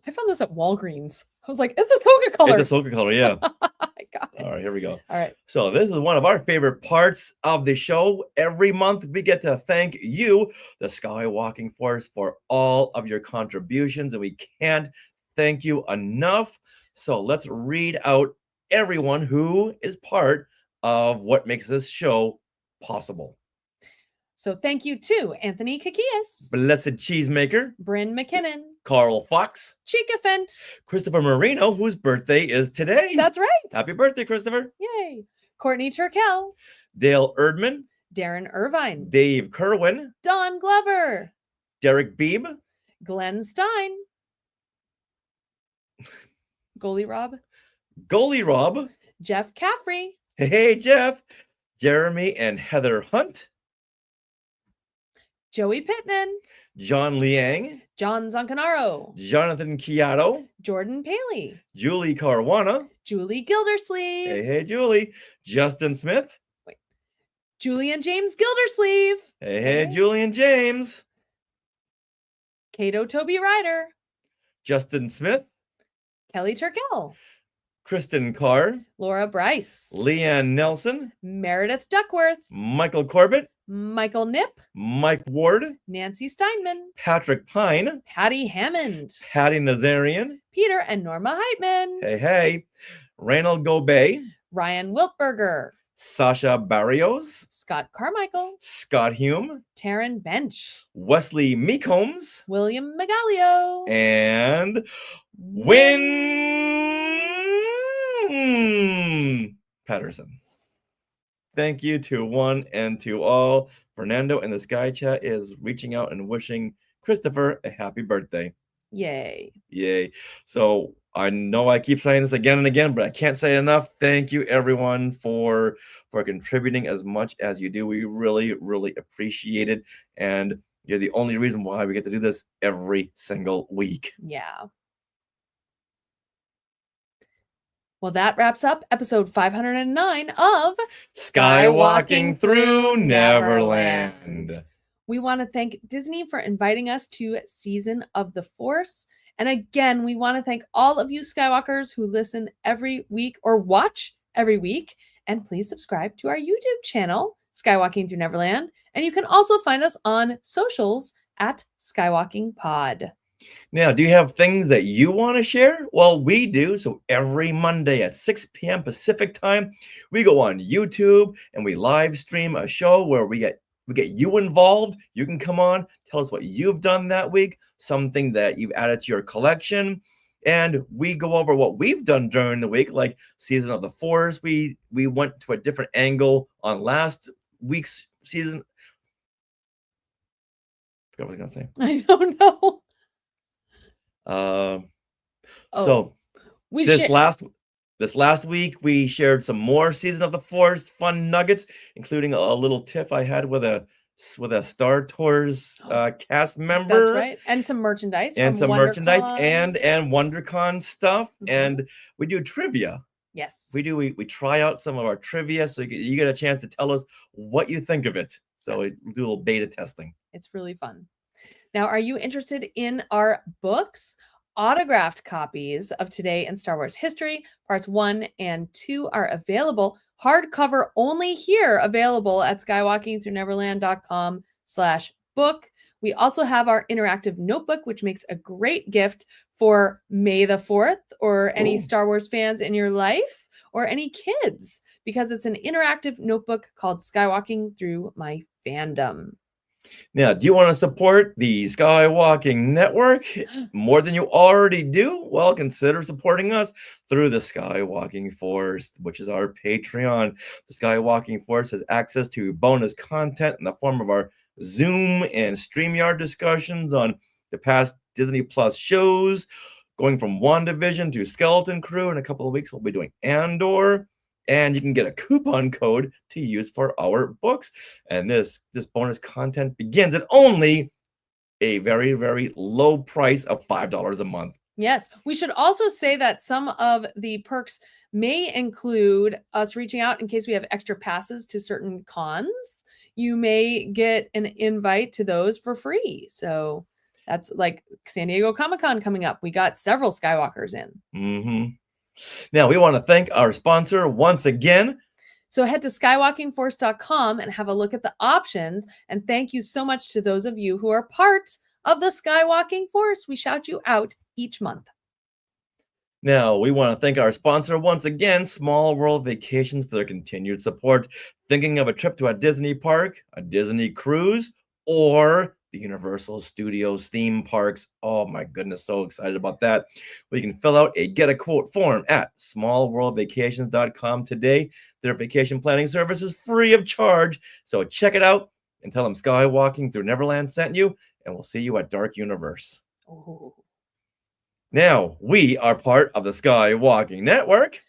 I found this at Walgreens. I was like, it's a Coca color. It's a Coca color, yeah. I got it. All right, here we go. All right. So this is one of our favorite parts of the show. Every month we get to thank you, the Skywalking Force, for all of your contributions, and we can't thank you enough. So let's read out everyone who is part of what makes this show possible. So thank you to Anthony Kakias, Blessed Cheesemaker, Bryn McKinnon, Carl Fox, Chica-fent. Christopher Marino, whose birthday is today. That's right. Happy birthday, Christopher. Yay. Courtney Turkel. Dale Erdman, Darren Irvine. Dave Kerwin, Don Glover. Derek Beebe, Glenn Stein. Goalie Rob. Jeff Caffrey. Hey, Jeff, Jeremy and Heather Hunt, Joey Pittman. John Liang, John Zancanaro. Jonathan Chiato, Jordan Paley. Julie Caruana. Julie Gildersleeve. Hey, Julie. Justin Smith. Julian James Gildersleeve. Hey, Julian James. Cato Toby Ryder. Justin Smith. Kelly Turkel. Kristen Carr. Laura Bryce. Leanne Nelson. Meredith Duckworth. Michael Corbett. Michael Nip. Mike Ward. Nancy Steinman. Patrick Pine. Patty Hammond. Patty Nazarian. Peter and Norma Heitman. Hey. Reynold Gobey. Ryan Wiltberger. Sasha Barrios. Scott Carmichael. Scott Hume. Taryn Bench. Wesley Meekholmes. William Megalio. And Win Patterson. Thank you to one and to all. Fernando in the Sky Chat is reaching out and wishing Christopher a happy birthday. Yay. Yay. So I know I keep saying this again and again, but I can't say it enough. Thank you, everyone, for contributing as much as you do. We really, really appreciate it. And you're the only reason why we get to do this every single week. Yeah. Well, that wraps up episode 509 of Skywalking Through Neverland. We want to thank Disney for inviting us to Season of the Force. And again, we want to thank all of you Skywalkers who listen every week or watch every week. And please subscribe to our YouTube channel, Skywalking Through Neverland. And you can also find us on socials at Skywalking Pod. Now, do you have things that you want to share? Well, we do. So every Monday at 6 p.m. Pacific time, we go on YouTube and we live stream a show where we get you involved. You can come on, tell us what you've done that week, something that you've added to your collection, and we go over what we've done during the week, like Season of the Force. We went to a different angle on last week's season. I forgot what I was gonna say. I don't know. So this last week we shared some more Season of the Force fun nuggets, including a little tiff I had with a Star Tours cast member. That's right, and some merchandise, and from some merchandise, WonderCon. and WonderCon stuff, and we do trivia. Yes, we do. We try out some of our trivia, so you get a chance to tell us what you think of it. So we do a little beta testing. It's really fun. Now, are you interested in our books? Autographed copies of Today in Star Wars History, parts 1 and 2 are available. Hardcover only here, available at skywalkingthroughneverland.com/book. We also have our interactive notebook, which makes a great gift for May the 4th or any Star Wars fans in your life or any kids, because it's an interactive notebook called Skywalking Through My Fandom. Now, do you want to support the Skywalking Network more than you already do? Well, consider supporting us through the Skywalking Force, which is our Patreon. The Skywalking Force has access to bonus content in the form of our Zoom and StreamYard discussions on the past Disney Plus shows, going from WandaVision to Skeleton Crew. In a couple of weeks, we'll be doing Andor. And you can get a coupon code to use for our books. And this bonus content begins at only a very, very low price of $5 a month. Yes. We should also say that some of the perks may include us reaching out in case we have extra passes to certain cons. You may get an invite to those for free. So that's like San Diego Comic-Con coming up. We got several Skywalkers in. Mm-hmm. Now, we want to thank our sponsor once again. So head to skywalkingforce.com and have a look at the options. And thank you so much to those of you who are part of the Skywalking Force. We shout you out each month. Now, we want to thank our sponsor once again, Small World Vacations, for their continued support. Thinking of a trip to a Disney park, a Disney cruise, or the Universal Studios theme parks. Oh my goodness, so excited about that. We can fill out a get a quote form at smallworldvacations.com today. Their vacation planning service is free of charge. So check it out and tell them Skywalking Through Neverland sent you, and we'll see you at Dark Universe. Oh. Now, we are part of the Skywalking Network,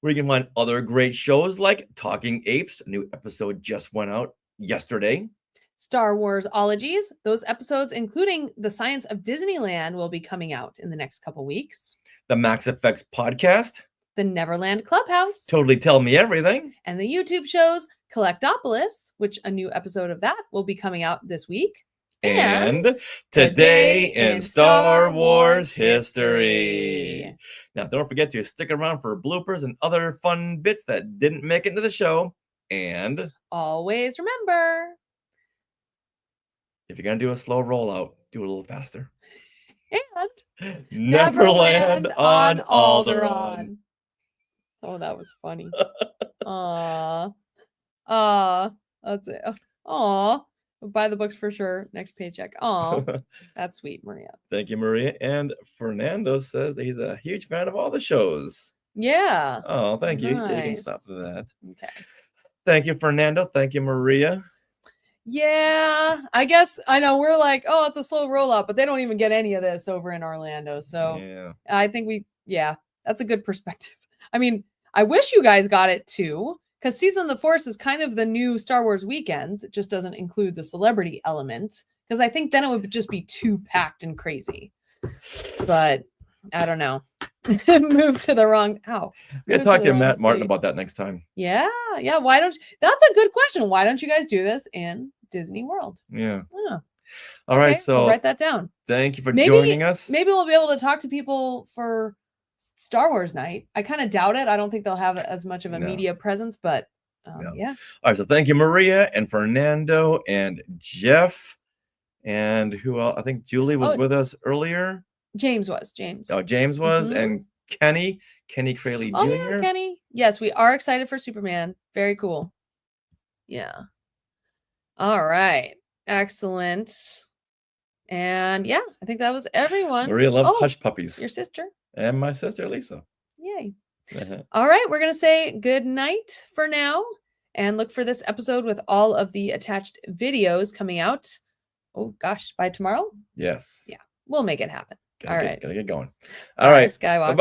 where you can find other great shows like Talking Apes. A new episode just went out yesterday. Star Wars Ologies. Those episodes, including the Science of Disneyland, will be coming out in the next couple weeks. The Max Effects podcast. The Neverland Clubhouse. Totally Tell Me Everything. And the YouTube shows Collectopolis, which a new episode of that will be coming out this week. And Today in Star Wars History. Now, don't forget to stick around for bloopers and other fun bits that didn't make it into the show. And always remember, if you're going to do a slow rollout, do it a little faster. And Neverland on Alderaan. Oh, that was funny. That's it. Aw. Buy the books for sure. Next paycheck. Aw. That's sweet, Maria. Thank you, Maria. And Fernando says that he's a huge fan of all the shows. Yeah. Oh, thank you. Nice. You can stop for that. Okay. Thank you, Fernando. Thank you, Maria. Yeah, I guess I know we're like, oh, it's a slow rollout, but they don't even get any of this over in Orlando. So yeah. I think that's a good perspective. I mean, I wish you guys got it too, because Season of the Force is kind of the new Star Wars weekends. It just doesn't include the celebrity element, because I think then it would just be too packed and crazy. But I don't know. Move to the wrong. We gotta talk to Matt Martin about that next time. Yeah. Why don't? That's a good question. Why don't you guys do this in Disney World? Yeah. Oh. All right. So we'll write that down. Thank you for joining us. Maybe we'll be able to talk to people for Star Wars night. I kind of doubt it. I don't think they'll have as much of a media presence, but yeah. All right. So thank you, Maria and Fernando and Jeff, and who else? I think Julie was with us earlier. James was. Oh, James was, and Kenny Crayley Jr. Yeah, Kenny. Yes, we are excited for Superman. Very cool. Yeah. All right. Excellent. And yeah, I think that was everyone. Maria loves hush puppies. Your sister. And my sister, Lisa. Yay. All right. We're going to say good night for now and look for this episode with all of the attached videos coming out. Oh, gosh. By tomorrow? Yes. Yeah. We'll make it happen. All right. Gotta get going. All right. Skywalker.